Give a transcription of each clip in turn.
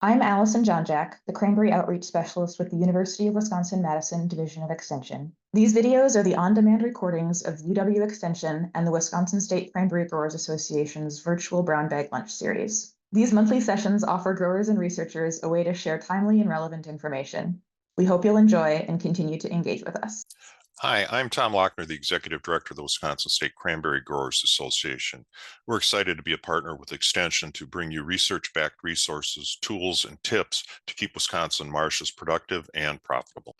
I'm Allison Jonjak, the Cranberry Outreach Specialist with the University of Wisconsin-Madison Division of Extension. These videos are the on-demand recordings of UW Extension and the Wisconsin State Cranberry Growers Association's virtual brown bag lunch series. These monthly sessions offer growers and researchers a way to share timely and relevant information. We hope you'll enjoy and continue to engage with us. Hi, I'm Tom Lochner, the Executive Director of the Wisconsin State Cranberry Growers Association. We're excited to be a partner with Extension to bring you research-backed resources, tools, and tips to keep Wisconsin marshes productive and profitable.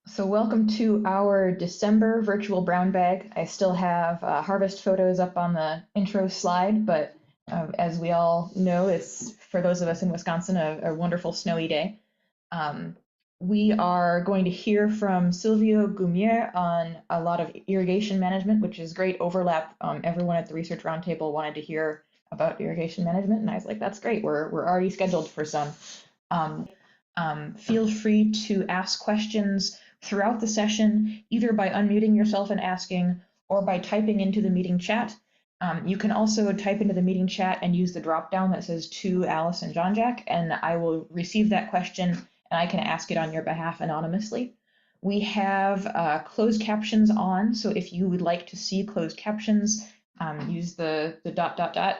So welcome to our December virtual brown bag. I still have harvest photos up on the intro slide, but as we all know, it's, for those of us in Wisconsin, a wonderful snowy day. We are going to hear from Silvio Gumiere on a lot of irrigation management, which is great overlap. Everyone at the Research Roundtable wanted to hear about irrigation management, and I was like, that's great. We're already scheduled for some. Feel free to ask questions throughout the session, either by unmuting yourself and asking, or by typing into the meeting chat. You can also type into the meeting chat and use the drop down that says to Allison Jonjak, and I will receive that question and I can ask it on your behalf anonymously. We have closed captions on, so if you would like to see closed captions, use the ...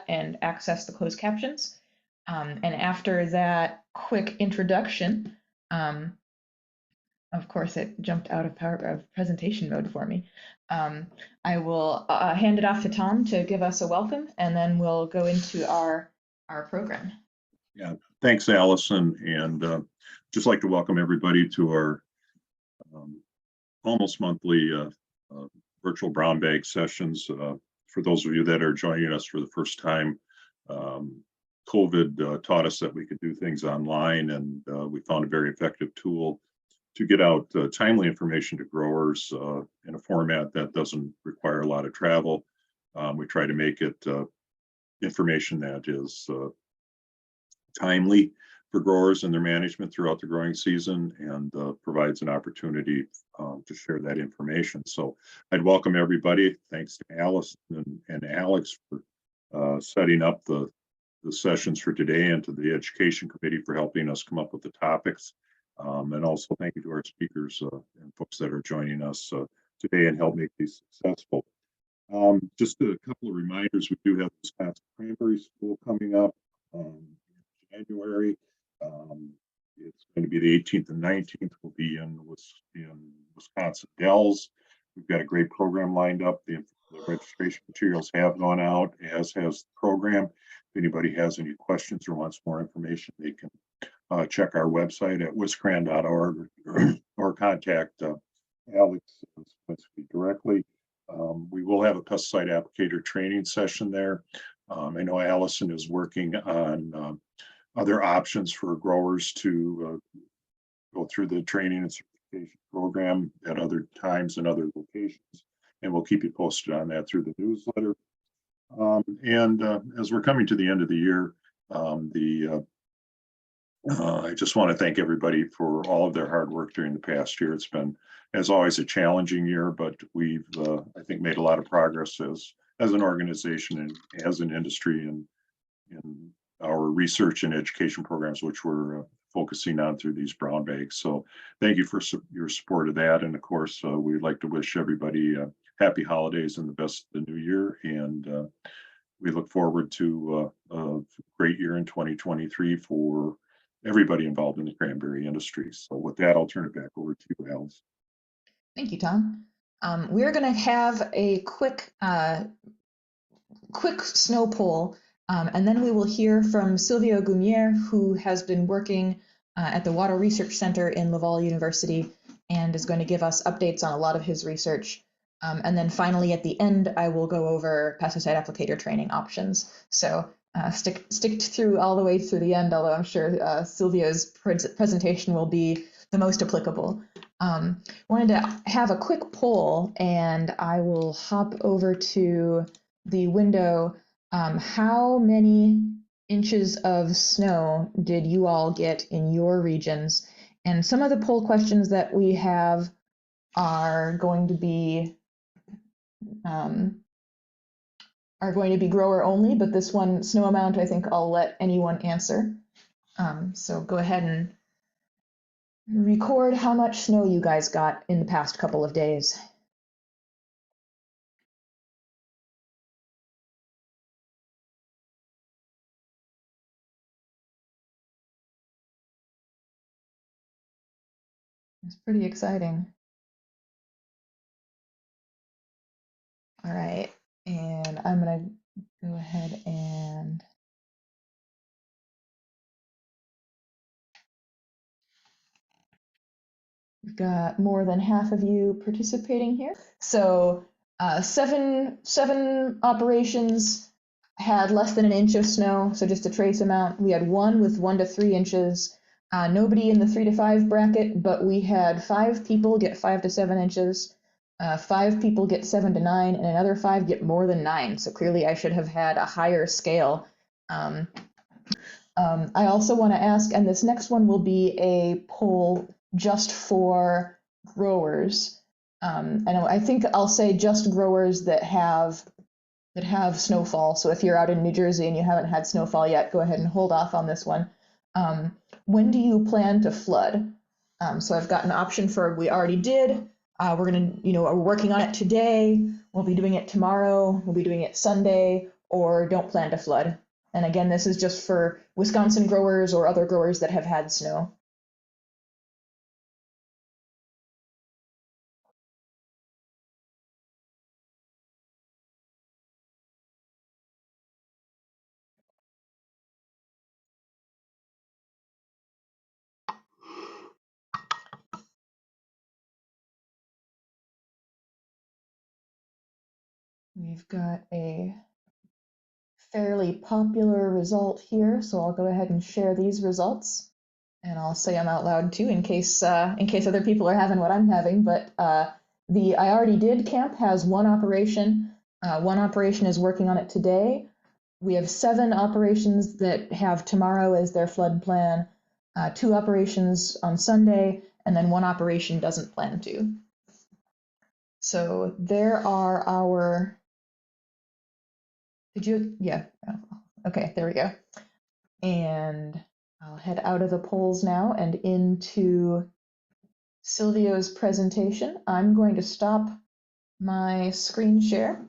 and access the closed captions. And after that quick introduction, of course, it jumped out of presentation mode for me. I will hand it off to Tom to give us a welcome, and then we'll go into our program. Yeah, thanks, Allison, and just like to welcome everybody to our almost monthly virtual brown bag sessions. For those of you that are joining us for the first time, COVID taught us that we could do things online, and we found a very effective tool to get out timely information to growers in a format that doesn't require a lot of travel. We try to make it information that is timely for growers and their management throughout the growing season, and provides an opportunity to share that information. So I'd welcome everybody. Thanks to Allison and Alex for setting up the sessions for today, and to the Education Committee for helping us come up with the topics. And also thank you to our speakers and folks that are joining us today and help make these successful. Just a couple of reminders. We do have the Wisconsin Cranberry School coming up in January. It's going to be the 18th and 19th. We'll be in Wisconsin Dells. We've got a great program lined up. The registration materials have gone out, as has the program. If anybody has any questions or wants more information, they can check our website at wiscran.org or contact Alex directly. We will have a pesticide applicator training session there. I know Allison is working on other options for growers to go through the training and certification program at other times and other locations, and we'll keep you posted on that through the newsletter. And as we're coming to the end of the year, I just want to thank everybody for all of their hard work during the past year. It's been, as always, a challenging year, but we've, I think, made a lot of progress as an organization and as an industry in our research and education programs, which we're focusing on through these brown bags. So thank you for your support of that. And of course, we'd like to wish everybody happy holidays and the best of the new year. And we look forward to a great year in 2023 for everybody involved in the cranberry industry. So with that, I'll turn it back over to you, Alice. Thank you, Tom. We're going to have a quick snow poll, and then we will hear from Silvio Gumiere, who has been working at the Water Research Center in Laval University and is going to give us updates on a lot of his research. And then finally, at the end, I will go over pesticide applicator training options. So stick through all the way through the end, although I'm sure Silvio's presentation will be the most applicable. Wanted to have a quick poll, and I will hop over to the window. How many inches of snow did you all get in your regions? And some of the poll questions that we have are going to be are going to be grower only, but this one, snow amount, I think I'll let anyone answer. So go ahead and record how much snow you guys got in the past couple of days. It's pretty exciting. All right, and I'm gonna go ahead and we've got more than half of you participating here. So seven operations had less than an inch of snow, so just a trace amount. We had one with 1 to 3 inches. Nobody in the 3 to 5 bracket, but we had 5 people get 5 to 7 inches. 5 people get 7 to 9, and another 5 get more than 9. So clearly I should have had a higher scale. I also want to ask, and this next one will be a poll just for growers. And I think I'll say just growers that have snowfall. So if you're out in New Jersey and you haven't had snowfall yet, go ahead and hold off on this one. When do you plan to flood? So I've got an option for we already did. We're we're working on it today. We'll be doing it tomorrow. We'll be doing it Sunday, or don't plan to flood. And again, this is just for Wisconsin growers or other growers that have had snow. We've got a fairly popular result here, so I'll go ahead and share these results, and I'll say them out loud too in case other people are having what I'm having. But the I already did camp has 1 operation. 1 operation is working on it today. We have 7 operations that have tomorrow as their flood plan, 2 operations on Sunday, and then 1 operation doesn't plan to. So there are our. Did you? Yeah. Okay, there we go. And I'll head out of the polls now and into Silvio's presentation. I'm going to stop my screen share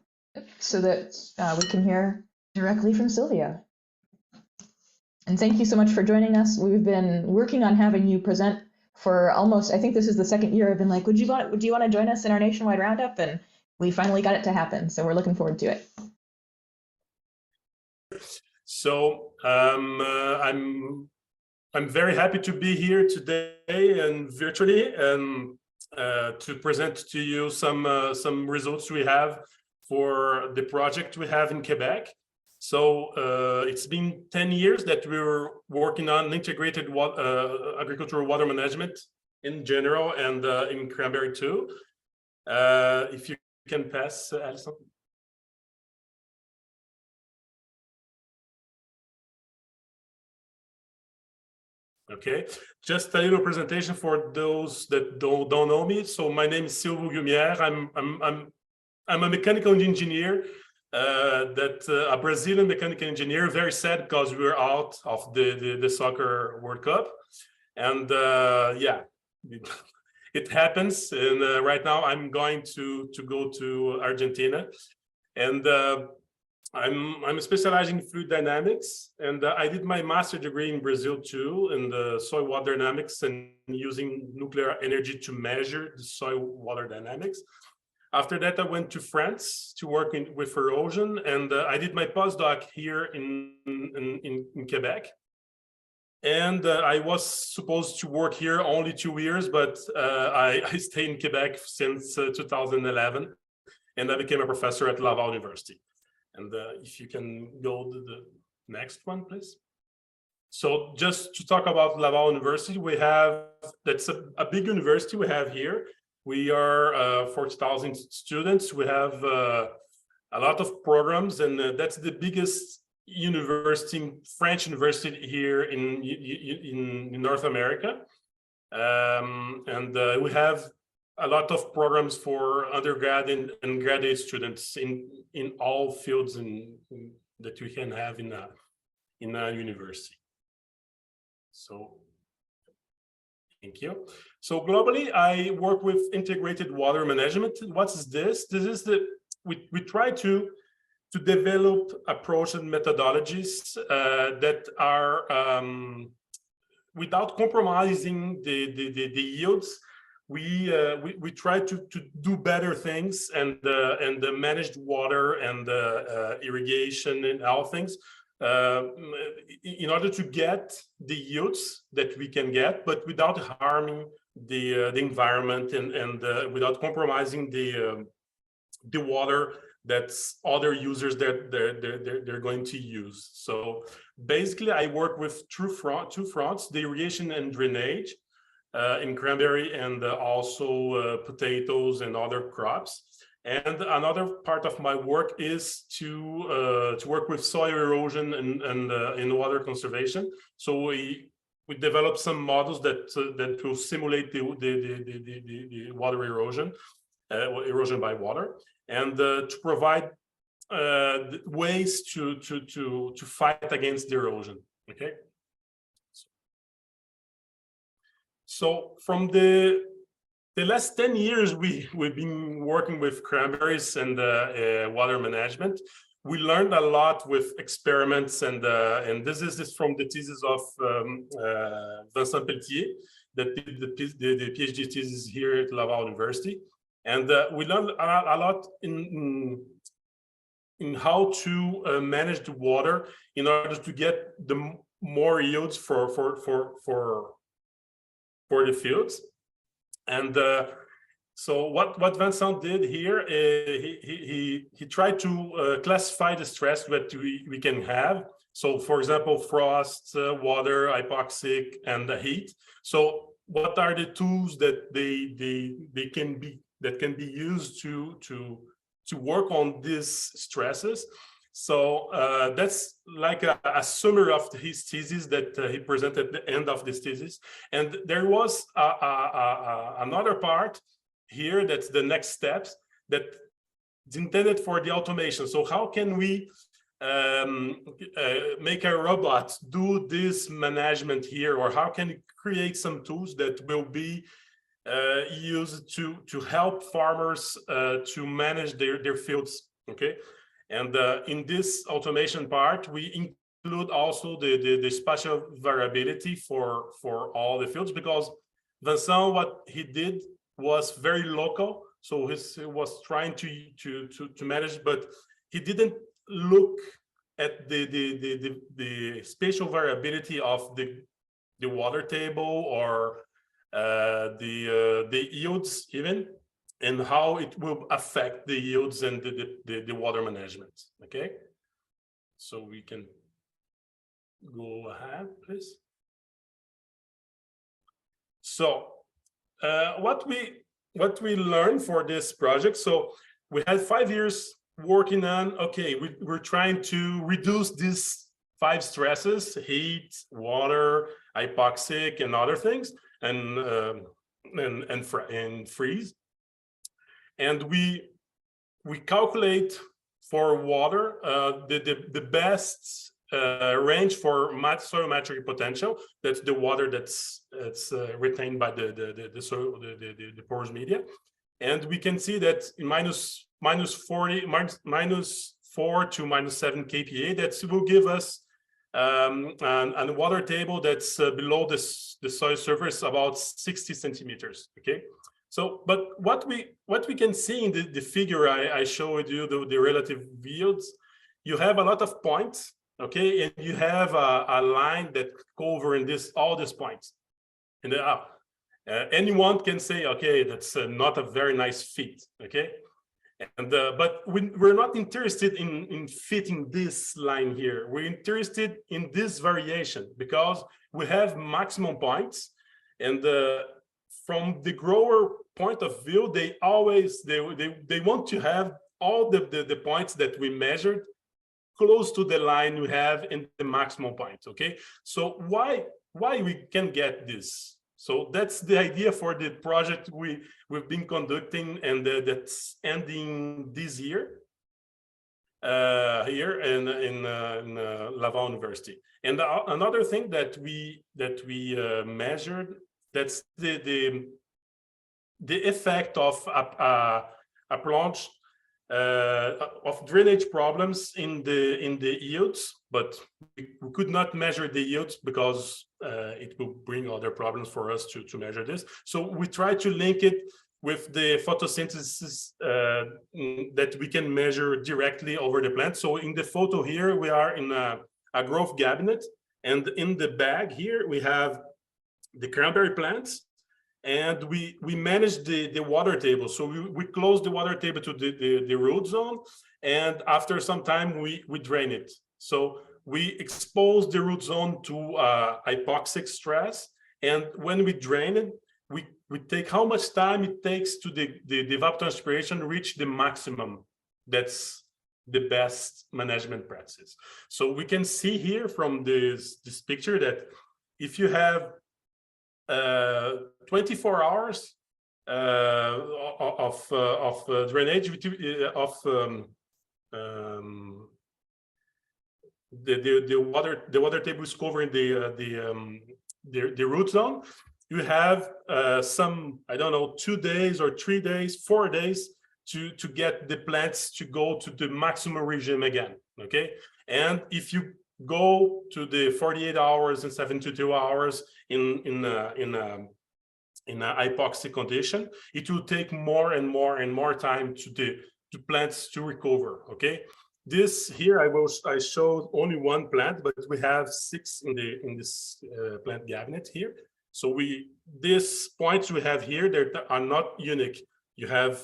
so that we can hear directly from Silvio. And thank you so much for joining us. We've been working on having you present for almost, I think this is the 2nd year. I've been like, would you want to join us in our nationwide roundup? And we finally got it to happen. So we're looking forward to it. So I'm very happy to be here today and virtually and to present to you some results we have for the project we have in Quebec. So it's been 10 years that we were working on integrated agricultural water management in general and in Cranberry too. If you can pass, Allison. Okay, just a little presentation for those that don't know me. So my name is Silvio Gumiere. I'm a mechanical engineer, a Brazilian mechanical engineer. Very sad because we were out of the soccer World Cup, and yeah, it happens. And right now I'm going to go to Argentina, and I'm specializing in fluid dynamics, and I did my master's degree in Brazil too, in the soil water dynamics and using nuclear energy to measure the soil water dynamics. After that, I went to France to work with erosion, and I did my postdoc here in Quebec. And I was supposed to work here only 2 years, but I stayed in Quebec since 2011, and I became a professor at Laval University. And if you can go to the next one, please. So just to talk about Laval University, that's a big university we have here. We are 40,000 students. We have a lot of programs, and that's the biggest university, French university here in North America. And we have a lot of programs for undergrad and graduate students in all fields that we can have in a university. So thank you. So globally, I work with integrated water management. What is this? This is we try to develop approach and methodologies that are without compromising the yields. We try to do better things and the managed water and irrigation and all things in order to get the yields that we can get, but without harming the environment and without compromising the water that's other users that they're going to use. So basically, I work with two fronts: the irrigation and drainage in cranberry, and also potatoes and other crops. And another part of my work is to work with soil erosion and water conservation. So we develop some models that will simulate the water erosion, erosion by water, and to provide ways to fight against the erosion. Okay. So from the last 10 years, we've been working with cranberries and water management. We learned a lot with experiments, and this is from the thesis of Vincent Pelletier, that did the PhD thesis here at Laval University. And we learned a lot in how to manage the water in order to get the more yields for the fields. And so what Vincent did here, he tried to classify the stress that we can have. So for example, frost, water, hypoxic, and the heat. So what are the tools that they can be used to work on these stresses? So that's like a summary of his thesis that he presented at the end of this thesis. And there was another part here, that's the next steps, that is intended for the automation. So how can we make a robot do this management here, or how can we create some tools that will be used to help farmers to manage their fields, okay? And in this automation part, we include also the spatial variability for all the fields, because Vincent, what he did was very local. So he was trying to manage, but he didn't look at the spatial variability of the water table or the yields even, and how it will affect the yields and the water management. Okay, so we can go ahead, please. So what we learned for this project, so we had 5 years working on, okay, we're trying to reduce these 5 stresses: heat, water, hypoxic, and other things, and freeze. And we calculate for water the best range for soil maturity potential. That's the water that's retained by the soil, the porous media. And we can see that in minus 4 to minus 7 kPa, that will give us a water table that's below the soil surface about 60 centimeters. Okay. So, but what we can see in the figure I showed you, the relative yields, you have a lot of points, okay, and you have a line that covering all these points. And anyone can say, okay, that's not a very nice fit, okay, and but we're not interested in fitting this line here. We're interested in this variation because we have maximum points, and from the grower point of view, they want to have all the points that we measured close to the line we have in the maximum point. Okay, so why we can get this? So that's the idea for the project we've been conducting, and that's ending this year here in Laval University. And another thing that we measured, that's the effect of a plunge of drainage problems in the yields, but we could not measure the yields because it will bring other problems for us to measure this. So we try to link it with the photosynthesis that we can measure directly over the plant. So in the photo here, we are in a growth cabinet, and in the bag here we have the cranberry plants. And we manage the water table. So we close the water table to the root zone, and after some time we drain it. So we expose the root zone to hypoxic stress, and when we drain it, we take how much time it takes to the evapotranspiration reach the maximum. That's the best management practice. So we can see here from this picture that if you have 24 hours of drainage of the water table is covering the root zone, you have some, I don't know, 2 days or 3 days, 4 days to get the plants to go to the maximum regime again. Okay, and if you go to the 48 hours and 72 hours in a hypoxic condition, it will take more and more time to plants to recover. Okay, this here I showed only one plant, but we have 6 in this plant cabinet here. So these points we have here, they are not unique. We have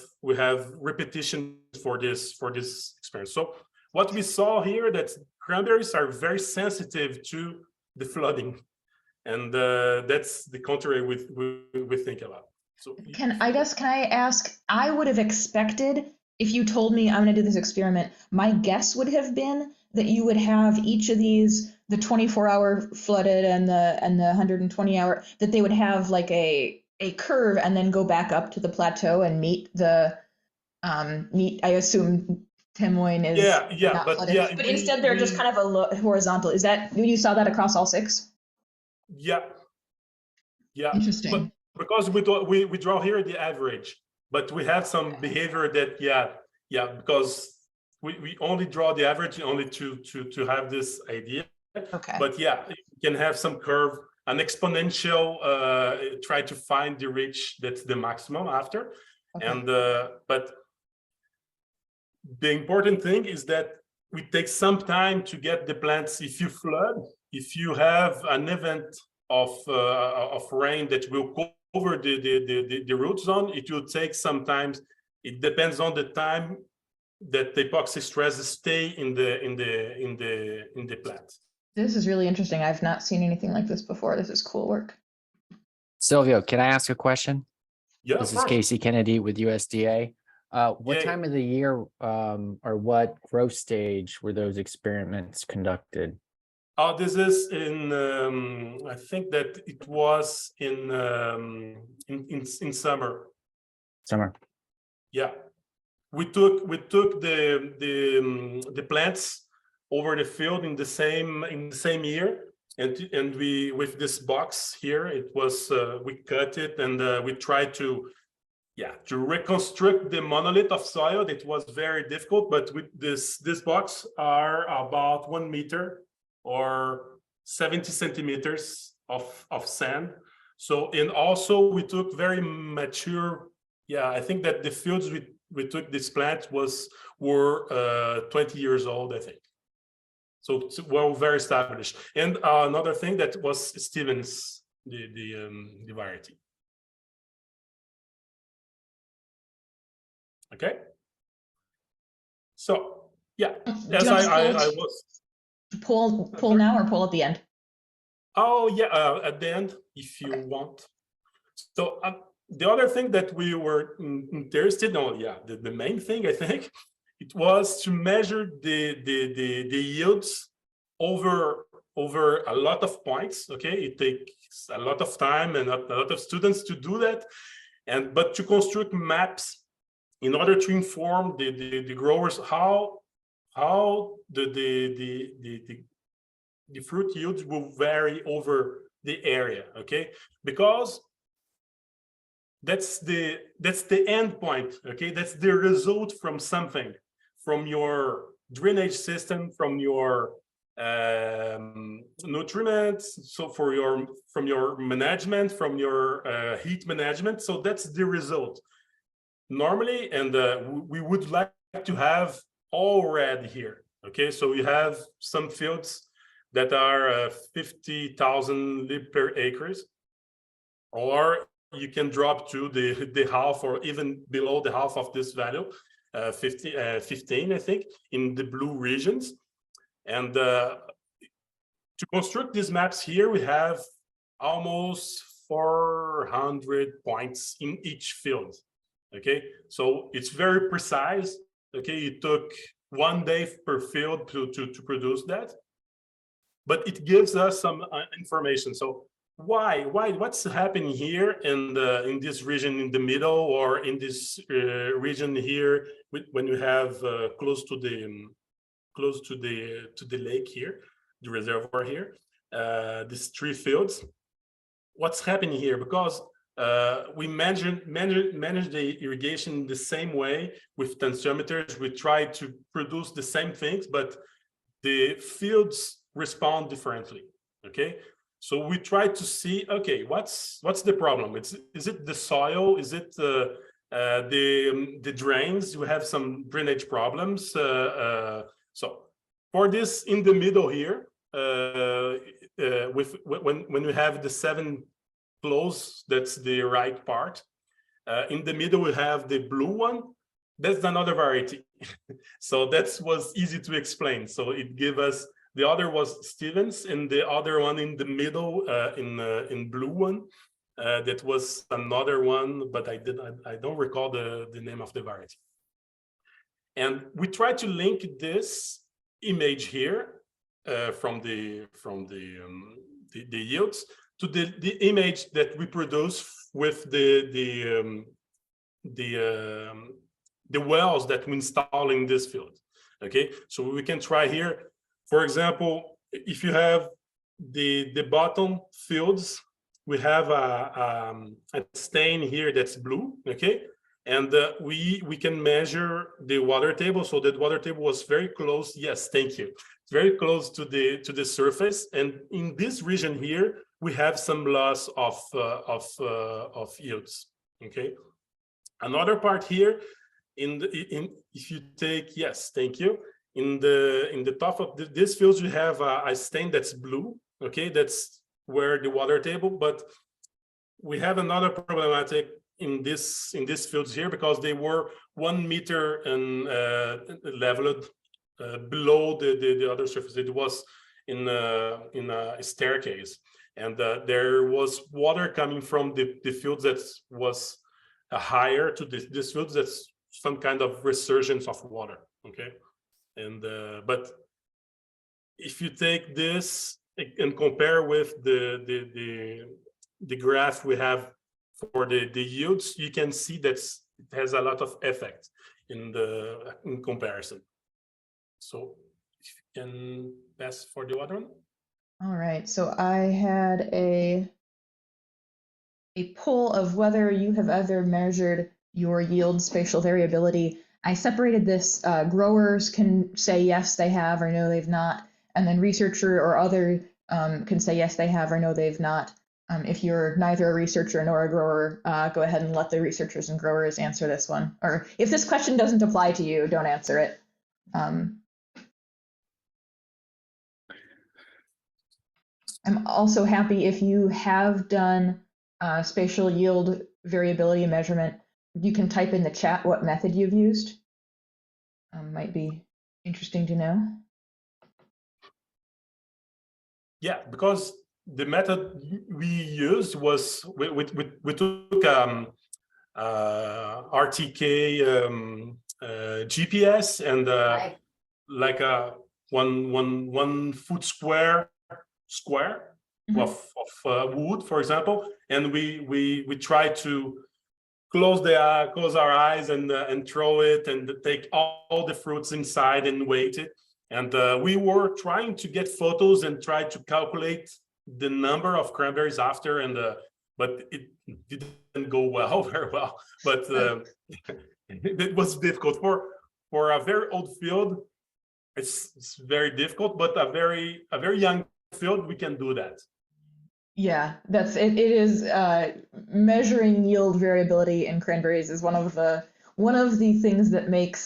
repetition for this experience. So what we saw here, that cranberries are very sensitive to the flooding, and that's the contrary we think about. So can I ask, I would have expected, if you told me I'm going to do this experiment, my guess would have been that you would have each of these, the 24-hour flooded and the 120-hour, that they would have like a curve and then go back up to the plateau and meet, I assume Temoin is not flooded. But instead they're just kind of a horizontal. Is that, you saw that across all 6? Yeah. Interesting. But because we draw here the average, but we have some behavior that because we only draw the average only to have this idea. Okay. But yeah, you can have some curve, an exponential, try to find the reach that's the maximum after. Okay. And but the important thing is that we take some time to get the plants. If you flood, if you have an event of rain that will cover the root zone, it will take some time. It depends on the time that the hypoxic stresses stay in the plant. This is really interesting. I've not seen anything like this before. This is cool work. Silvio, can I ask a question? Yeah, this is Casey Kennedy with USDA. What time of the year or what growth stage were those experiments conducted? This is in. I think that it was in summer. Summer. Yeah, we took the plants over the field in the same year, and we, with this box here, it was we cut it and we tried to reconstruct the monolith of soil. It was very difficult, but with this box are about 1 meter or 70 centimeters of sand. So, and also we took very mature. Yeah, I think that the fields we took this plant were 20 years old, I think. So it's well very established. And another thing that was Stevens, the variety. Okay. So yeah, as I was. Pull now or pull at the end? Oh yeah, at the end if you want. So the other thing that we were interested in, the main thing I think, it was to measure the yields over over a lot of points. Okay, it takes a lot of time and a lot of students to do that, but to construct maps in order to inform the growers how the fruit yields will vary over the area. Okay, because that's the end point. Okay, that's the result from something, from your drainage system, from your nutrients, so from your management, from your heat management. So that's the result normally, and we would like to have all red here. Okay, so we have some fields that are 50,000 lib per acres, or you can drop to the half or even below the half of this value, 15, I think, in the blue regions. And to construct these maps here, we have almost 400 points in each field. Okay, so it's very precise. Okay, it took 1 day per field to produce that, but it gives us some information. So what's happening here in this region in the middle, or in this region here when you have close to the lake here, the reservoir here, these 3 fields? What's happening here? Because we manage the irrigation the same way with tensiometers. We try to produce the same things, but the fields respond differently. Okay, so we try to see, okay, what's the problem? Is it the soil? Is it the drains? You have some drainage problems. So for this in the middle here, when we have the 7 close, that's the right part. In the middle, we have the blue one. That's another variety. So that was easy to explain. So it gave us, the other was Stevens, and the other one in the middle, in blue one, that was another one, but I don't recall the name of the variety. And we try to link this image here from the yields to the image that we produce with the wells that we install in this field. Okay, so we can try here. For example, if you have the bottom fields, we have a stain here that's blue. Okay, and we can measure the water table. So that water table was very close. Yes, thank you. Very close to the surface, and in this region here we have some loss of yields. Okay, another part here if you take, yes, thank you, in the top of this fields we have a stain that's blue. Okay, that's where the water table, but we have another problematic in this fields here, because they were 1 meter and leveled below the other surface. It was in a staircase, and there was water coming from the fields that was higher to this fields. That's some kind of resurgence of water. Okay, and but if you take this and compare with the graph we have for the yields, you can see that it has a lot of effect in comparison. So if you can pass for the other one. All right, so I had a poll of whether you have ever measured your yield spatial variability. I separated this, growers can say yes they have or no they've not, and then researcher or other can say yes they have or no they've not. If you're neither a researcher nor a grower, go ahead and let the researchers and growers answer this one. Or if this question doesn't apply to you, don't answer it. I'm also happy if you have done spatial yield variability measurement, you can type in the chat what method you've used. Might be interesting to know. Yeah, because the method we used was we took RTK GPS and like a one foot square square Mhm. of wood, for example, and we try to close our eyes and throw it and take all the fruits inside and weight it. And we were trying to get photos and try to calculate the number of cranberries after, and but it didn't go well, very well. But it was difficult for a very old field. It's very difficult, but a very young field, we can do that. Yeah, that's it. It is measuring yield variability in cranberries is one of the things that makes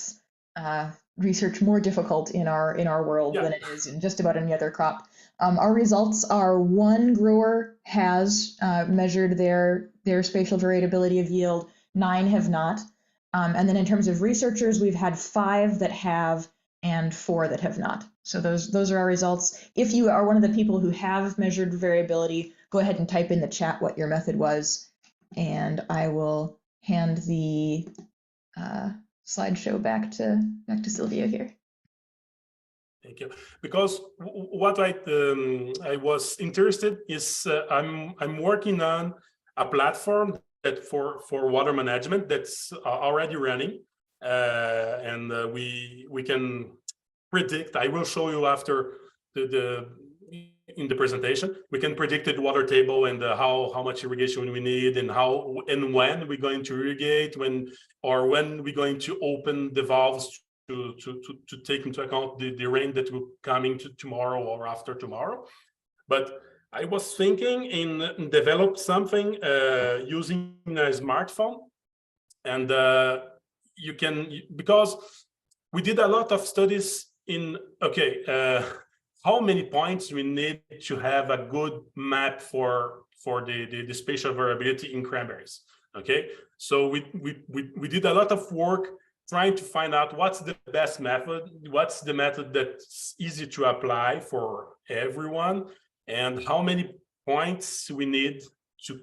research more difficult in our world than it is in just about any other crop. Our results are one grower has measured their spatial variability of yield, 9 have not. And then in terms of researchers, we've had 5 that have and 4 that have not. So those are our results. If you are one of the people who have measured variability, go ahead and type in the chat what your method was, and I will hand the slideshow back to Silvio here. Thank you. Because what I was interested is I'm working on a platform that for water management that's already running, and we can predict. I will show you after in the presentation. We can predict the water table and how much irrigation we need and how and when we're going to irrigate, when we're going to open the valves to take into account the rain that will coming to tomorrow or after tomorrow. But I was thinking in develop something using a smartphone, and you can, because we did a lot of studies in how many points we need to have a good map for the spatial variability in cranberries. Okay, so we did a lot of work trying to find out what's the best method, what's the method that's easy to apply for everyone, and how many points we need to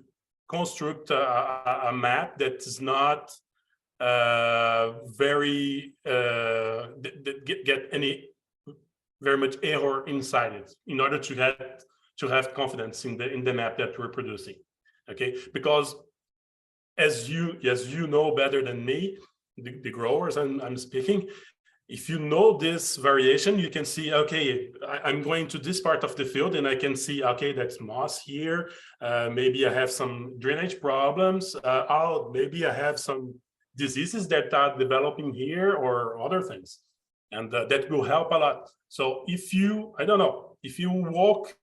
construct a map that is not very get any very much error inside it, in order to have confidence in the map that we're producing. Okay, because as you know better than me, the growers I'm speaking, if you know this variation, you can see, okay, I'm going to this part of the field and I can see, okay, that's moss here. Maybe I have some drainage problems. Maybe I have some diseases that are developing here or other things. And that will help a lot. So if you, I don't know, if you walk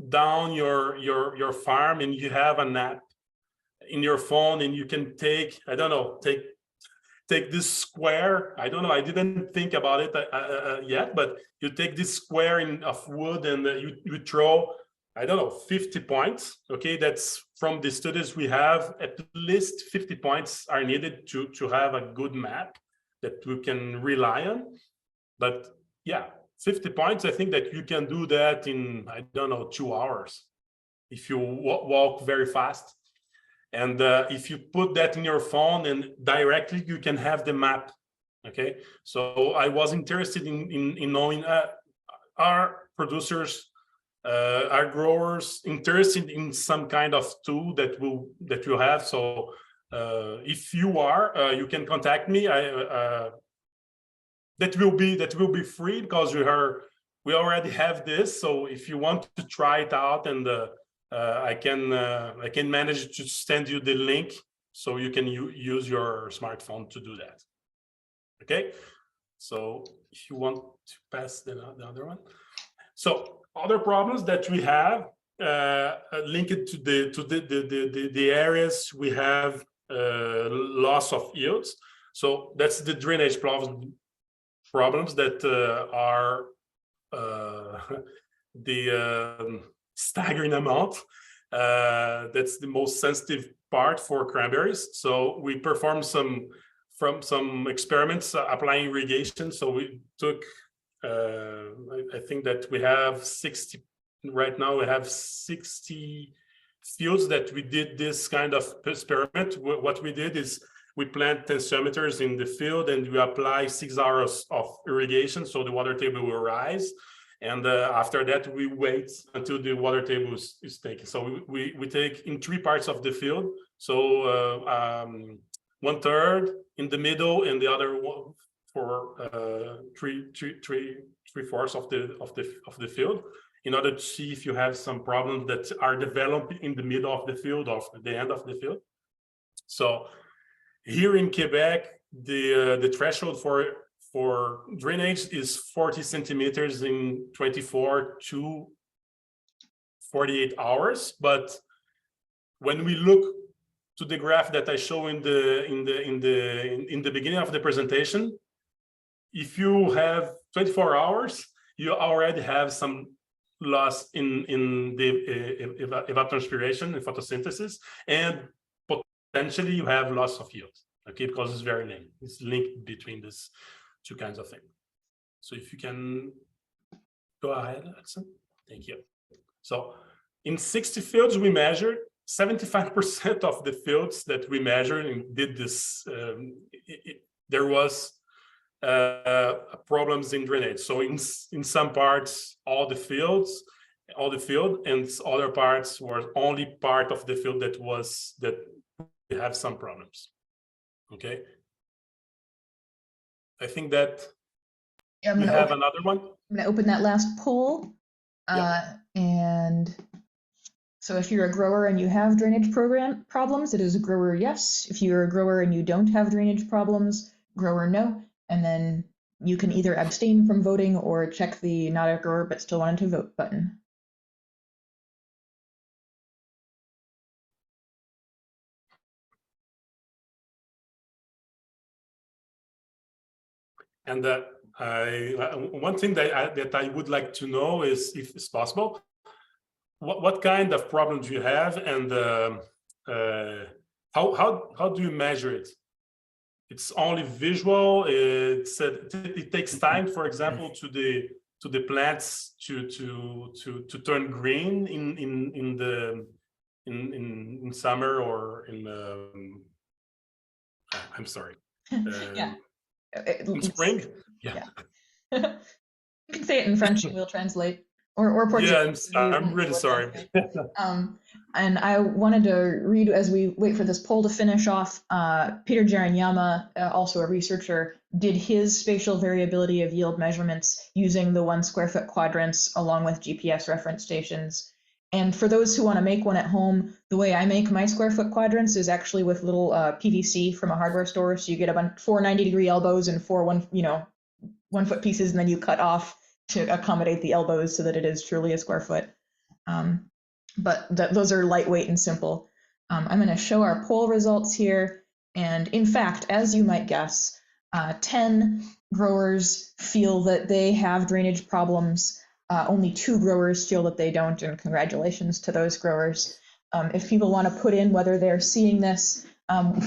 down your farm and you have an app in your phone and you can take, I don't know, take this square. I don't know, I didn't think about it yet, but you take this square of wood and you throw, I don't know, 50 points. Okay, that's from the studies we have, at least 50 points are needed to have a good map that we can rely on. But yeah, 50 points, I think that you can do that in, I don't know, 2 hours if you walk very fast. And if you put that in your phone and directly you can have the map. Okay, so I was interested in knowing, are producers, are growers interested in some kind of tool that you have? So if you are, you can contact me. That will be free, because we already have this. So if you want to try it out, and I can manage to send you the link so you can use your smartphone to do that. Okay, so if you want to pass the other one. So other problems that we have linked to the areas we have loss of yields. So that's the drainage problems that are the staggering amount. That's the most sensitive part for cranberries. So we performed some experiments applying irrigation. So we took, I think that we have 60, right now we have 60 fields that we did this kind of experiment. What we did is we plant tensiometers in the field and we apply 6 hours of irrigation, so the water table will rise. And after that, we wait until the water table is taken. So we take in 3 parts of the field. So 1/3 in the middle, and the other one for 3/4 of the field, in order to see if you have some problems that are developed in the middle of the field or the end of the field. So here in Quebec, the threshold for drainage is 40 centimeters in 24 to 48 hours. But when we look to the graph that I show in the beginning of the presentation, if you have 24 hours, you already have some loss in the evapotranspiration and photosynthesis, and potentially you have loss of yield. Okay, because it's very linked. It's linked between these 2 kinds of things. So if you can go ahead, Allison. Thank you. So in 60 fields, we measured 75% of the fields that we measured and did this. There was problems in drainage. So in some parts, all the field, and other parts were only part of the field that we have some problems. Okay. I think that we have another one. I'm going to open that last poll. And so if you're a grower and you have drainage problems, it is a grower yes. If you're a grower and you don't have drainage problems, grower no. And then you can either abstain from voting or check the not a grower but still wanted to vote button. And one thing that I would like to know is, if it's possible, what kind of problems you have, and how do you measure it? It's only visual. It takes time, for example, to the plants to turn green in summer or in I'm sorry. Yeah. In spring. Yeah. You can say it in French and we'll translate. Or Portuguese. Yeah, I'm really sorry. And I wanted to read, as we wait for this poll to finish off, Peter Jaranyama, also a researcher, did his spatial variability of yield measurements using the 1 square foot quadrants along with GPS reference stations. And for those who want to make one at home, the way I make my square foot quadrants is actually with little PVC from a hardware store. So you get 4 90-degree elbows and 4 1 foot pieces, and then you cut off to accommodate the elbows so that it is truly a square foot. But those are lightweight and simple. I'm going to show our poll results here. And in fact, as you might guess, 10 growers feel that they have drainage problems. Only 2 growers feel that they don't, and congratulations to those growers. If people want to put in whether they're seeing this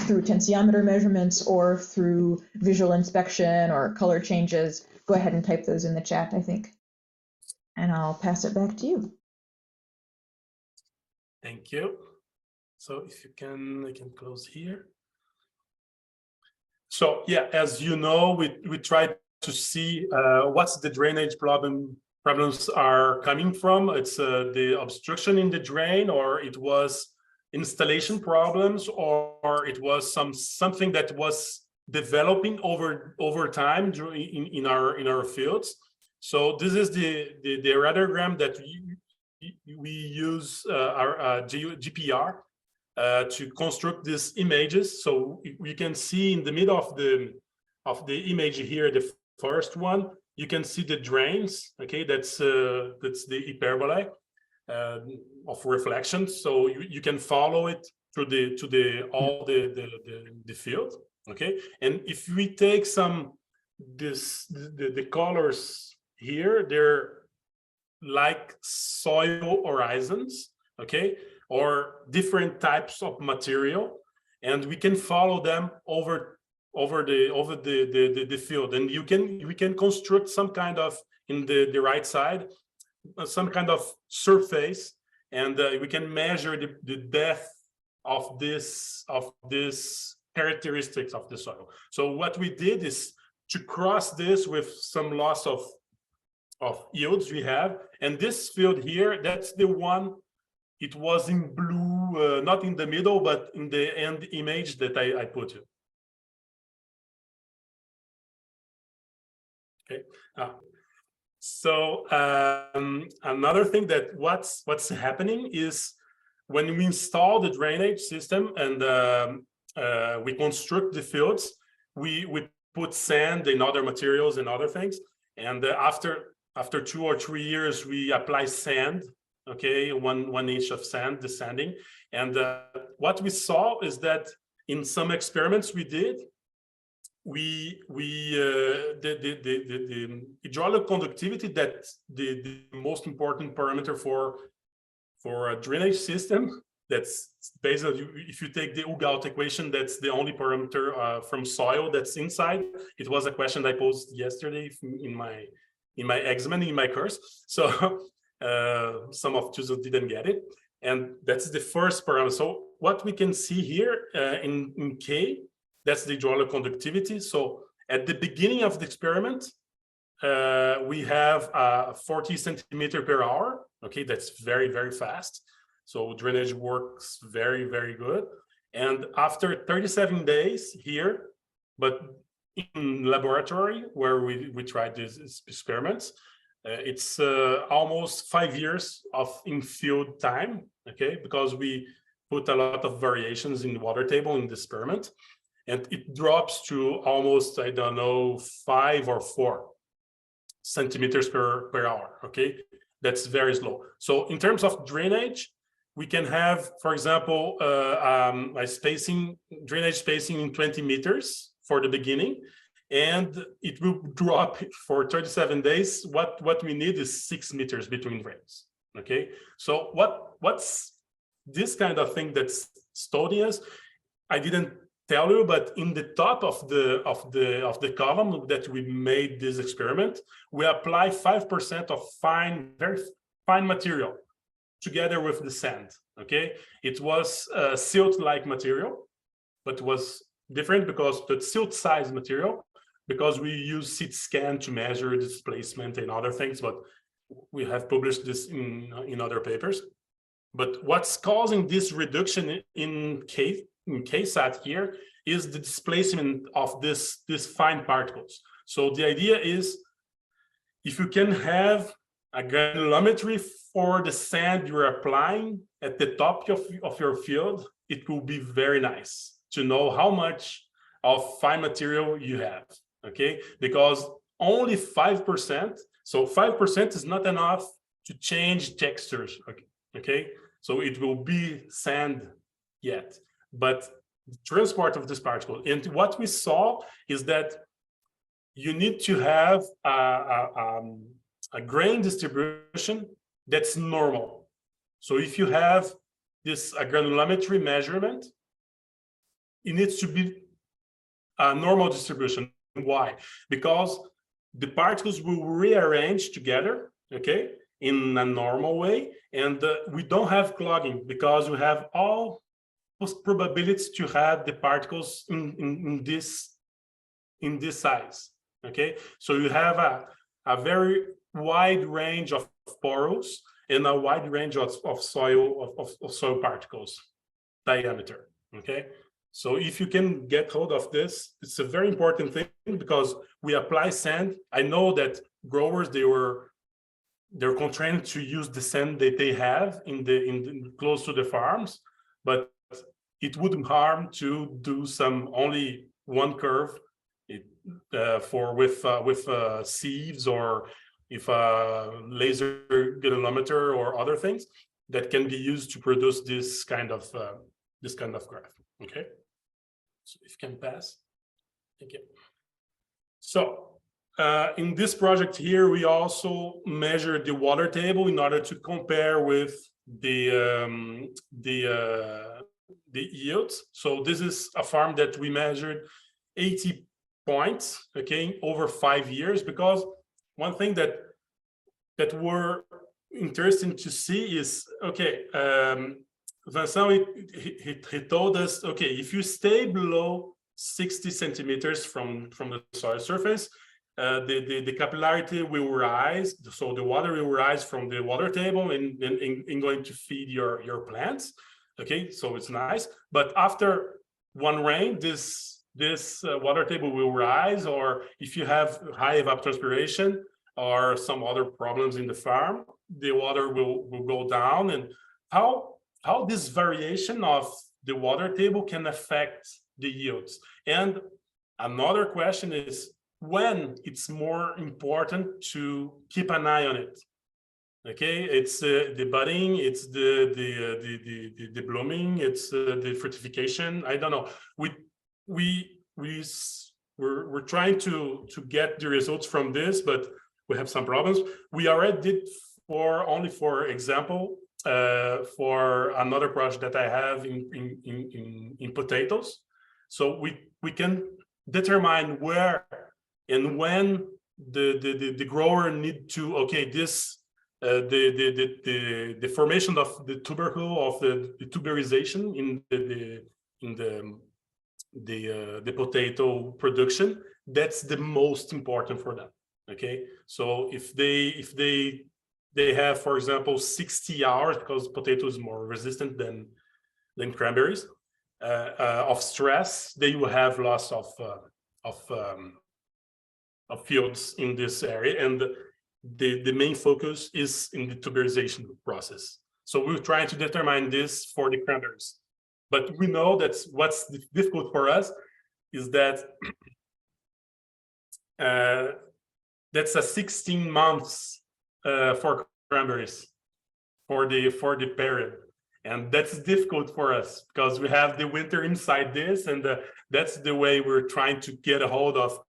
through tensiometer measurements or through visual inspection or color changes, go ahead and type those in the chat, I think. And I'll pass it back to you. Thank you. So if you can, I can close here. So yeah, as you know, we tried to see what's the drainage problems are coming from. It's the obstruction in the drain, or it was installation problems, or it was something that was developing over time in our fields. So this is the radiogram that we use our GPR to construct these images. So we can see in the middle of the image here, the first one, you can see the drains. Okay, that's the hyperbole of reflection. So you can follow it through the field. Okay, and if we take the colors here, they're like soil horizons, okay, or different types of material, and we can follow them over the field, and we can construct some kind of, in the right side, some kind of surface, and we can measure the depth of this characteristics of the soil. So what we did is to cross this with some loss of yields we have. And this field here, that's the one, it was in blue, not in the middle, but in the end image that I put you. Okay. So another thing that what's happening is when we install the drainage system and we construct the fields, we put sand and other materials and other things. And after 2 or 3 years, we apply sand, okay, one inch of sand, the sanding. And what we saw is that in some experiments we did, the hydraulic conductivity, that's the most important parameter for a drainage system. That's based on, if you take the Ugaut equation, that's the only parameter from soil that's inside. It was a question I posed yesterday in my exam, in my course. So some of you didn't get it. And that's the first parameter. So what we can see here in K, that's the hydraulic conductivity. So at the beginning of the experiment, we have 40 centimeter per hour. Okay, that's very, very fast. So drainage works very, very good. And after 37 days here, but in laboratory where we tried these experiments, it's almost 5 years of in-field time, okay, because we put a lot of variations in the water table in the experiment. And it drops to almost, I don't know, 5 or 4 centimeters per hour, okay? That's very slow. So in terms of drainage, we can have, for example, drainage spacing in 20 meters for the beginning, and it will drop for 37 days. What we need is 6 meters between drains, okay? So what's this kind of thing that's stoning us? I didn't tell you, but in the top of the column that we made this experiment, we apply 5% of very fine material together with the sand. Okay, it was silt-like material, but was different because the silt-size material, because we use CT scan to measure displacement and other things, but we have published this in other papers. But what's causing this reduction in KSAT here is the displacement of this fine particles. So the idea is, if you can have a granulometry for the sand you're applying at the top of your field, it will be very nice to know how much of fine material you have, okay? Because only 5%, so 5% is not enough to change textures, okay? So it will be sand yet, but the transport of this particle. And what we saw is that you need to have a grain distribution that's normal. So if you have this granulometry measurement, it needs to be a normal distribution. Why? Because the particles will rearrange together, okay, in a normal way, and we don't have clogging because we have all probabilities to have the particles in this size, okay? So you have a very wide range of pores and a wide range of soil particles diameter, okay? So if you can get hold of this, it's a very important thing because we apply sand. I know that growers, they're constrained to use the sand that they have in close to the farms, but it wouldn't harm to do only one curve with sieves or if a laser granulometer or other things that can be used to produce this kind of graph. Okay, so if you can pass, thank you. So in this project here, we also measure the water table in order to compare with the yields. So this is a farm that we measured 80 points, okay, over 5 years, because one thing that were interesting to see is, okay, Vincent, he told us, okay, if you stay below 60 centimeters from the soil surface, the capillarity will rise. So the water will rise from the water table and going to feed your plants. Okay, so it's nice. But after one rain, this water table will rise, or if you have high evapotranspiration or some other problems in the farm, the water will go down. And how this variation of the water table can affect the yields. And another question is when it's more important to keep an eye on it. Okay, it's the budding, it's the blooming, it's the fructification. I don't know. We're trying to get the results from this, but we have some problems. We already did only for example for another project that I have in potatoes. So we can determine where and when the grower need to, okay, this the formation of the tubercle of the tuberization in the potato production, that's the most important for them. Okay, so if they have, for example, 60 hours, because potato is more resistant than cranberries, of stress, they will have loss of fields in this area, and the main focus is in the tuberization process. So we're trying to determine this for the cranberries, but we know that what's difficult for us is that that's a 16 months for cranberries for the period, and that's difficult for us because we have the winter inside this, and that's the way we're trying to get a hold of.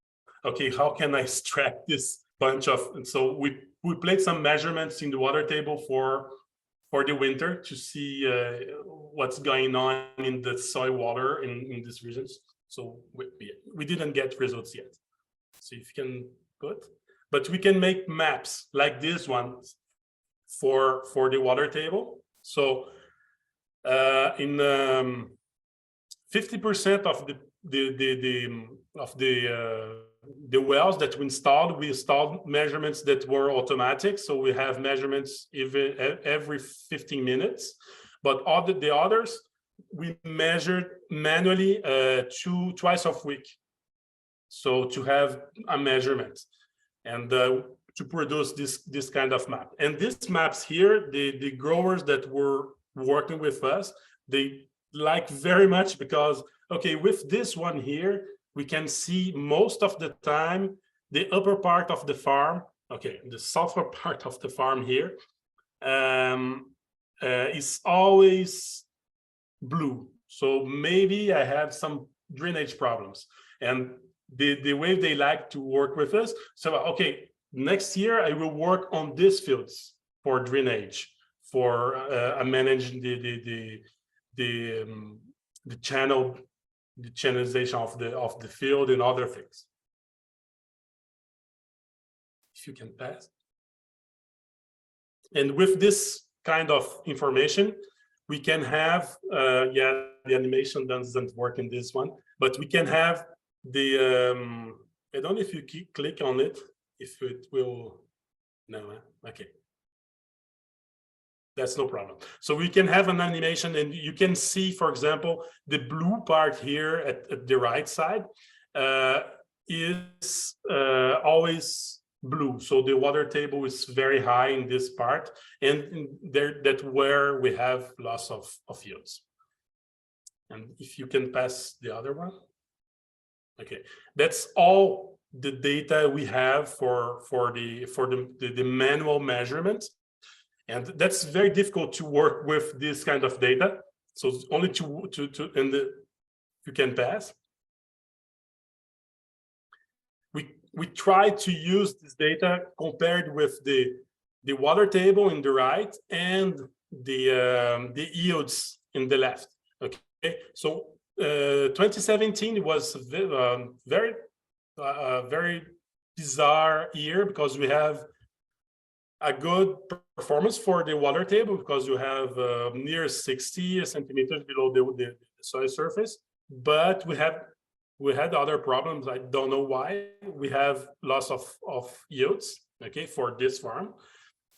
Okay, how can I extract this bunch of? And so we played some measurements in the water table for the winter to see what's going on in the soil water in these regions. So we didn't get results yet. So if you can put, but we can make maps like this one for the water table. So in 50% of the wells that we installed measurements that were automatic. So we have measurements every 15 minutes, but the others we measured manually twice a week. So to have a measurement and to produce this kind of map. And these maps here, the growers that were working with us, they like very much because, okay, with this one here, we can see most of the time the upper part of the farm, okay, the southern part of the farm here is always blue. So maybe I have some drainage problems. And the way they like to work with us, so okay, next year I will work on these fields for drainage, for managing the channel, the channelization of the field and other things. If you can pass. And with this kind of information, we can have, the animation doesn't work in this one, but we can have the, I don't know if you click on it, if it will, no, okay. That's no problem. So we can have an animation and you can see, for example, the blue part here at the right side is always blue. So the water table is very high in this part, and that's where we have loss of yields. And if you can pass the other one. Okay, that's all the data we have for the manual measurements. And that's very difficult to work with this kind of data. So only you can pass. We try to use this data compared with the water table in the right and the yields in the left. Okay, so 2017 was very bizarre year because we have a good performance for the water table because you have near 60 centimeters below the soil surface, but we have We had other problems. I don't know why. We have loss of yields, okay, for this farm.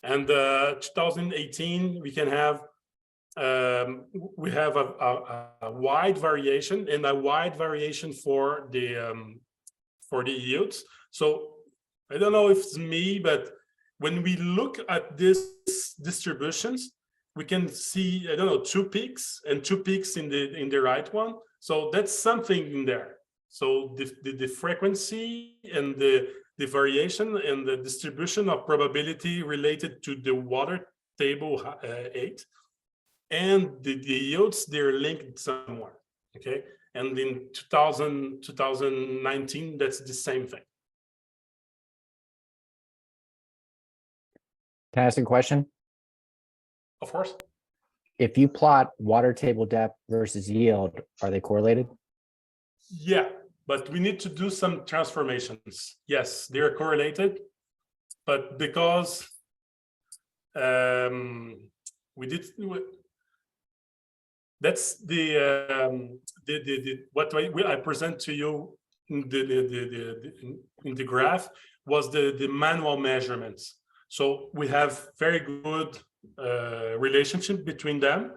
And 2018, we can have we have a wide variation and a wide variation for the yields. So I don't know if it's me, but when we look at these distributions, we can see, I don't know, 2 peaks and 2 peaks in the right one. So that's something in there. So the frequency and the variation and the distribution of probability related to the water table 8 and the yields, they're linked somewhere, okay? And in 2019, that's the same thing. Can I ask a question? Of course. If you plot water table depth versus yield, are they correlated? Yeah, but we need to do some transformations. Yes, they're correlated, but because we did, that's the what I present to you in the graph was the manual measurements. So we have very good relationship between them.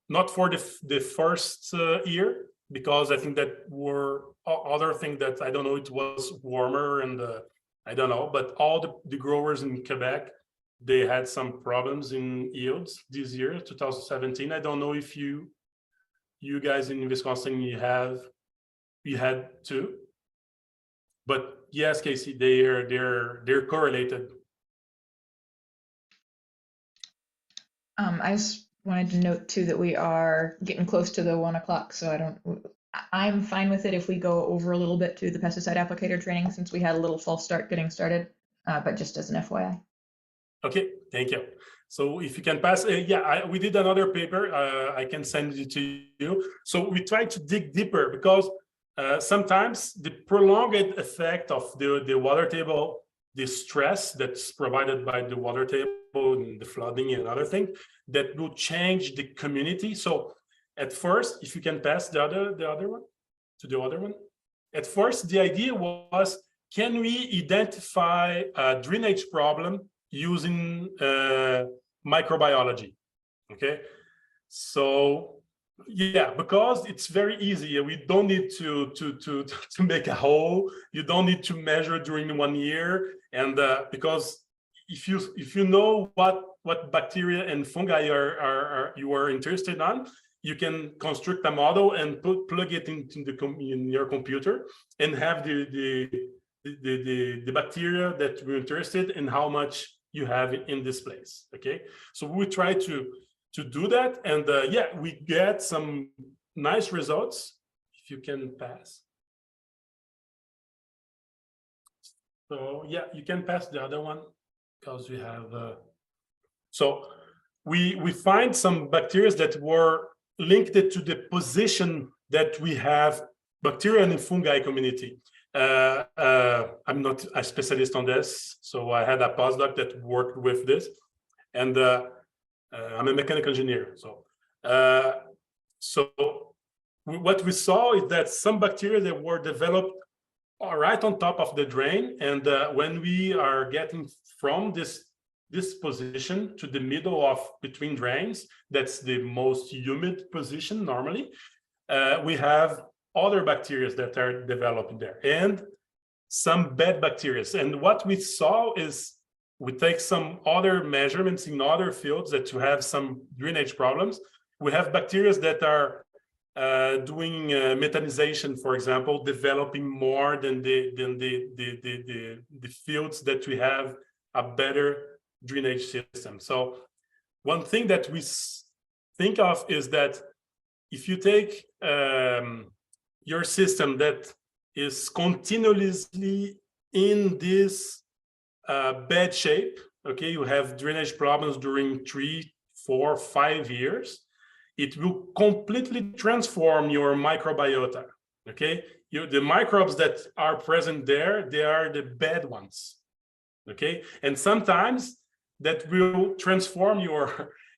Not for the first year, because I think that were other thing that I don't know, it was warmer and I don't know, but all the growers in Quebec, they had some problems in yields this year, 2017. I don't know if you guys in Wisconsin you had too, but yes, Casey, they're correlated. I just wanted to note too that we are getting close to the 1 o'clock, so I'm fine with it if we go over a little bit to the pesticide applicator training since we had a little false start getting started, but just as an FYI. Okay, thank you. So if you can pass, we did another paper. I can send it to you. So we try to dig deeper because sometimes the prolonged effect of the water table, the stress that's provided by the water table and the flooding and other thing, that will change the community. So at first, if you can pass the other one to the other one. At first, the idea was, can we identify a drainage problem using microbiology? Okay, so yeah, because it's very easy. We don't need to make a hole. You don't need to measure during 1 year, and because if you know what bacteria and fungi you are interested on, you can construct a model and plug it into in your computer and have the bacteria that we're interested in, how much you have in this place. Okay, so we try to do that, and we get some nice results. If you can pass. So yeah, you can pass the other one because we have. So we find some bacteria that were linked to the position that we have bacteria and fungi community. I'm not a specialist on this, so I had a postdoc that worked with this, and I'm a mechanical engineer. So what we saw is that some bacteria that were developed right on top of the drain, and when we are getting from this position to the middle of between drains, that's the most humid position normally, we have other bacteria that are developing there and some bad bacteria. And what we saw is we take some other measurements in other fields that to have some drainage problems. We have bacteria that are doing methanization, for example, developing more than the fields that we have a better drainage system. So one thing that we think of is that if you take your system that is continuously in this bad shape, okay, you have drainage problems during 3, 4, 5 years, it will completely transform your microbiota, okay? The microbes that are present there, they are the bad ones, okay? And sometimes that will transform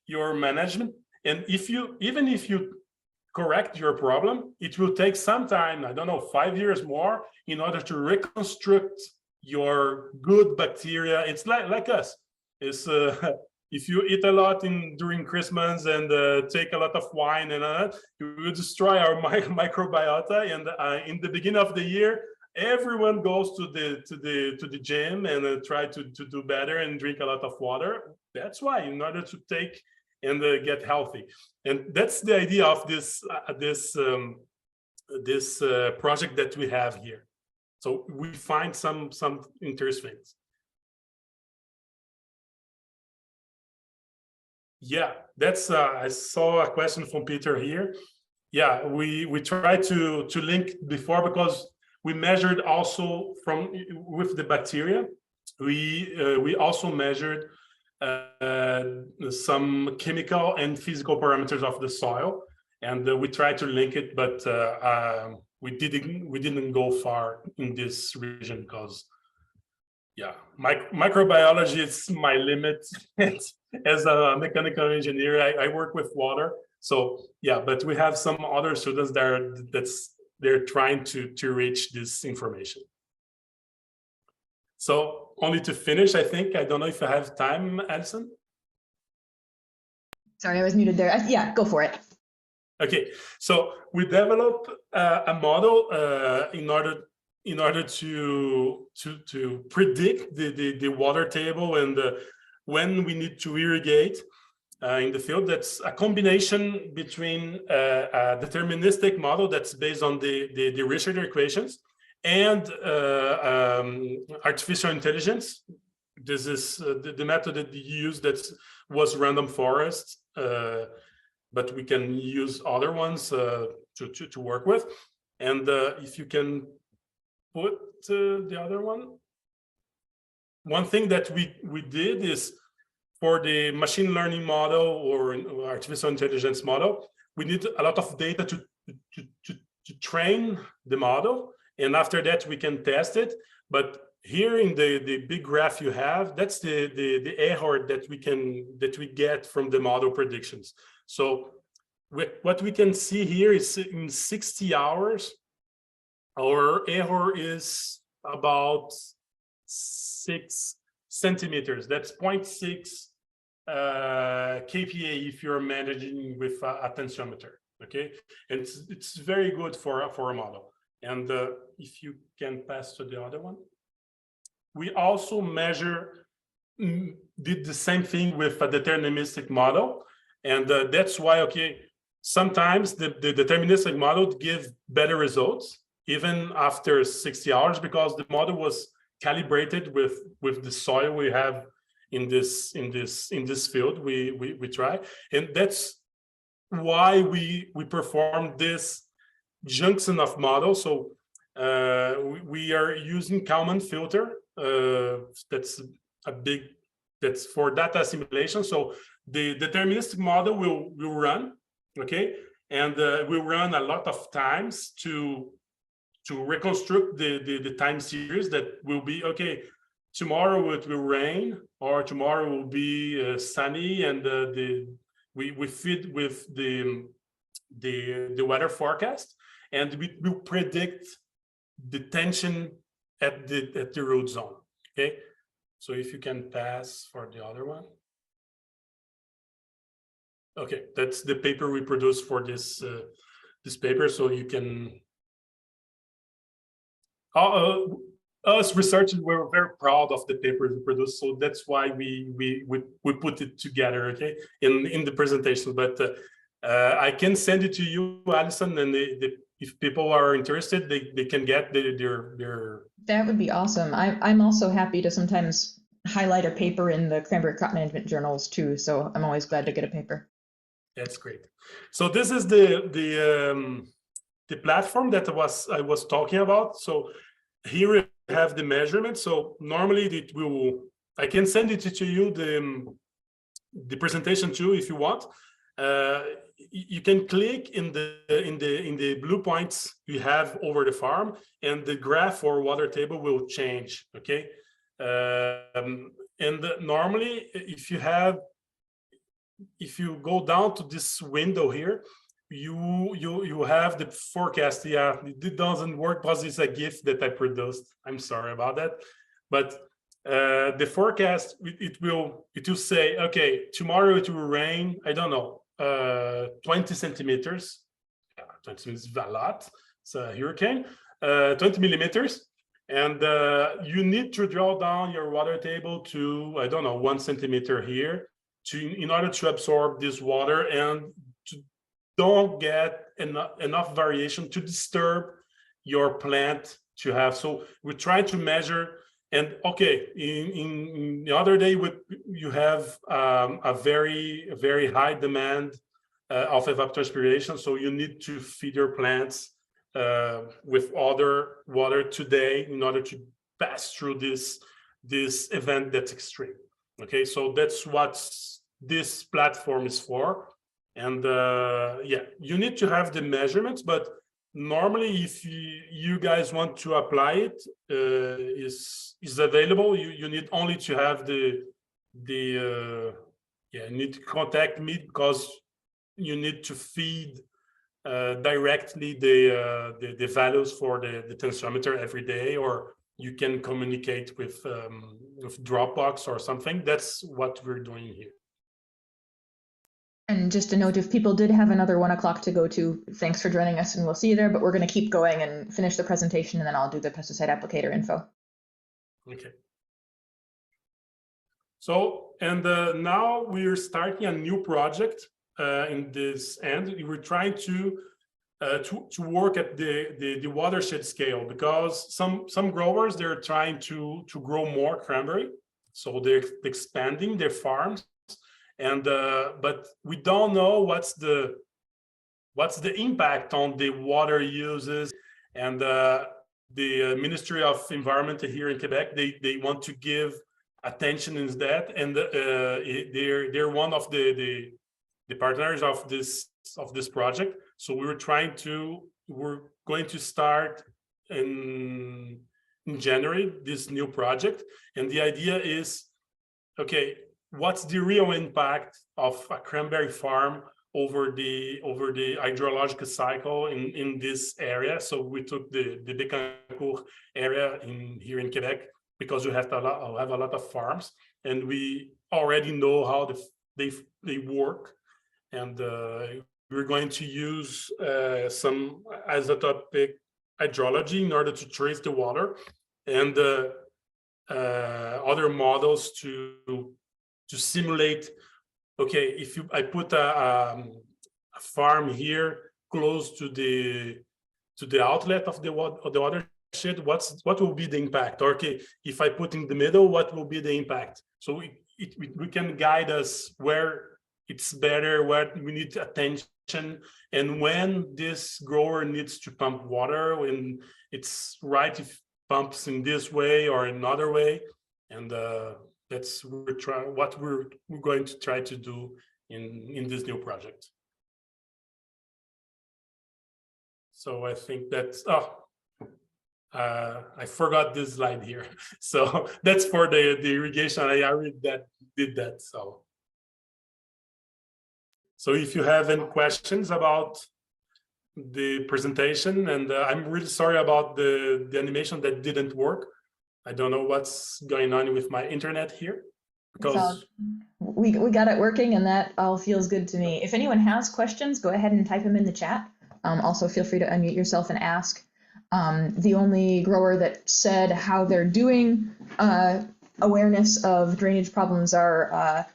your management. And even if you correct your problem, it will take some time, I don't know, 5 years more, in order to reconstruct your good bacteria. It's like us. It's if you eat a lot during Christmas and take a lot of wine and you will destroy our microbiota. And in the beginning of the year, everyone goes to the gym and try to do better and drink a lot of water. That's why, in order to take and get healthy. And that's the idea of this project that we have here. So we find some interesting things. Yeah, that's I saw a question from Peter here. Yeah, we tried to link before, because we measured also with the bacteria. We also measured some chemical and physical parameters of the soil, and we tried to link it, but we didn't go far in this region, because yeah, microbiology is my limit. As a mechanical engineer, I work with water, so yeah, but we have some other students they're trying to reach this information. So only to finish, I think, I don't know if I have time, Allison. Sorry, I was muted there. Yeah, go for it. Okay, so we developed a model in order to predict the water table and when we need to irrigate in the field. That's a combination between a deterministic model that's based on the Richard equations and artificial intelligence. This is the method that you use that was random forest, but we can use other ones to work with. And if you can put the other one. One thing that we did is, for the machine learning model or artificial intelligence model, we need a lot of data to train the model, and after that we can test it. But here in the big graph you have, that's the error that we get from the model predictions. So what we can see here is in 60 hours, our error is about 6 centimeters. That's 0.6 kPa if you're managing with a tensiometer. Okay, and it's very good for a model. And if you can pass to the other one, we also did the same thing with a deterministic model, and that's why, okay, sometimes the deterministic model gives better results even after 60 hours, because the model was calibrated with the soil we have in this field we try. And that's why we perform this junction of models. So we are using Kalman filter. That's for data assimilation. So the deterministic model will run, okay, and we'll run a lot of times to reconstruct the time series that will be, okay, tomorrow it will rain, or tomorrow will be sunny, and we feed with the weather forecast, and we will predict the tension at the root zone. Okay, so if you can pass for the other one. Okay, that's the paper we produced for this paper, so you can. Us researchers were very proud of the paper we produced, so that's why we put it together, okay, in the presentation. But I can send it to you, Allison, and if people are interested, they can get their. That would be awesome. I'm also happy to sometimes highlight a paper in the Cranberry crop management journals too, so I'm always glad to get a paper. That's great. So this is the platform that I was talking about. So here we have the measurement. So normally I can send it to you the presentation too if you want. You can click in the blue points you have over the farm, and the graph or water table will change. Okay, and normally if you go down to this window here, you have the forecast. Yeah, it doesn't work because it's a GIF that I produced. I'm sorry about that, but the forecast it will say, okay, tomorrow it will rain, I don't know, 20 centimeters. 20 centimeters is a lot. It's a hurricane. 20 millimeters, and you need to draw down your water table to, I don't know, 1 centimeter here in order to absorb this water and to don't get enough variation to disturb your plant to have. So we try to measure. And okay, in the other day, you have a very high demand of evapotranspiration, so you need to feed your plants with other water today in order to pass through this event that's extreme. Okay, so that's what this platform is for. And yeah, you need to have the measurements, but normally, if you guys want to apply it, is available. You need only to have you need to contact me, because you need to feed directly the values for the tensiometer every day, or you can communicate with Dropbox or something. That's what we're doing here. And just a note, if people did have another 1 o'clock to go to, thanks for joining us, and we'll see you there. But we're going to keep going and finish the presentation, and then I'll do the pesticide applicator info. Okay. So, and now we're starting a new project in this end. We're trying to work at the watershed scale, because some growers, they're trying to grow more cranberry, so they're expanding their farms. And but we don't know what's the impact on the water uses. And the Ministry of Environment here in Quebec, they want to give attention in that, and they're one of the partners of this project. So we're going to start in January this new project, and the idea is, okay, what's the real impact of a cranberry farm over the hydrological cycle in this area? So we took the Bécancour area here in Quebec, because we have a lot of farms, and we already know how they work. And we're going to use some isotopic hydrology in order to trace the water, and other models to simulate, okay, if I put a farm here close to the outlet of the watershed, what will be the impact? Or, okay, if I put in the middle, what will be the impact? So we can guide us where it's better, where we need attention, and when this grower needs to pump water, when it's right if pumps in this way or another way. And that's what we're going to try to do in this new project. So I think that's I forgot this slide here. So that's for the irrigation. I already did that. So if you have any questions about the presentation, and I'm really sorry about the animation that didn't work. I don't know what's going on with my internet here, because we got it working, and that all feels good to me. If anyone has questions, go ahead and type them in the chat. Also, feel free to unmute yourself and ask. The only grower that said how they're doing awareness of drainage problems are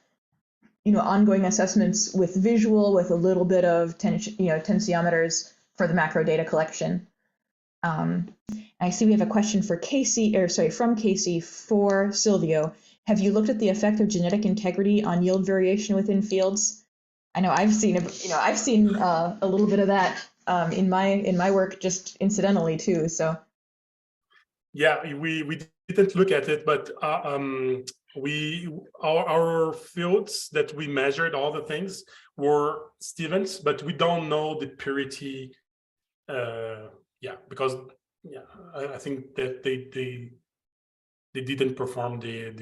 ongoing assessments with visual, with a little bit of tensiometers for the macro data collection. I see we have a question for from Casey for Silvio. Have you looked at the effect of genetic integrity on yield variation within fields? I know I've seen a little bit of that in my work, just incidentally too. So yeah, we didn't look at it, but our fields that we measured, all the things were Stevens, but we don't know the purity. Because I think that they didn't perform the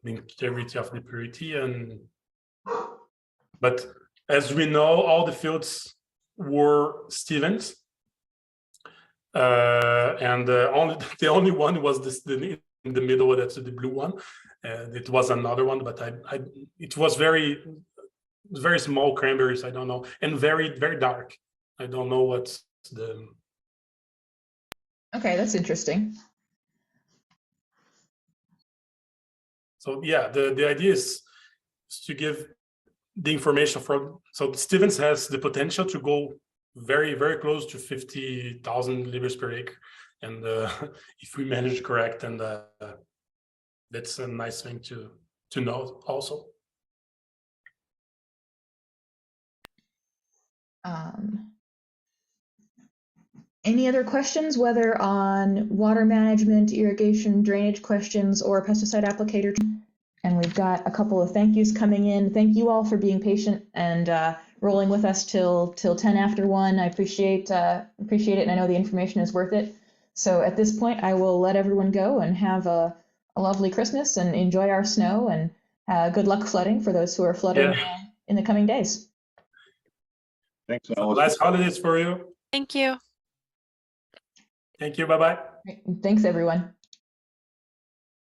integrity of the purity, but as we know, all the fields were Stevens. And the only one was this in the middle, that's the blue one. It was another one, but it was very small cranberries. I don't know, and very dark. I don't know what's the. Okay, that's interesting. So yeah, the idea is to give the information from. So Stevens has the potential to go very close to 50,000 liters per acre, and if we manage correct, and that's a nice thing to know also. Any other questions, whether on water management, irrigation, drainage questions, or pesticide applicator? And we've got a couple of thank yous coming in. Thank you all for being patient and rolling with us till 10 after 1. I appreciate it, and I know the information is worth it. So at this point, I will let everyone go and have a lovely Christmas and enjoy our snow, and good luck flooding for those who are flooding in the coming days. Thanks, So Allison. last holidays for you. Thank you. Thank you. Bye-bye. Thanks, everyone.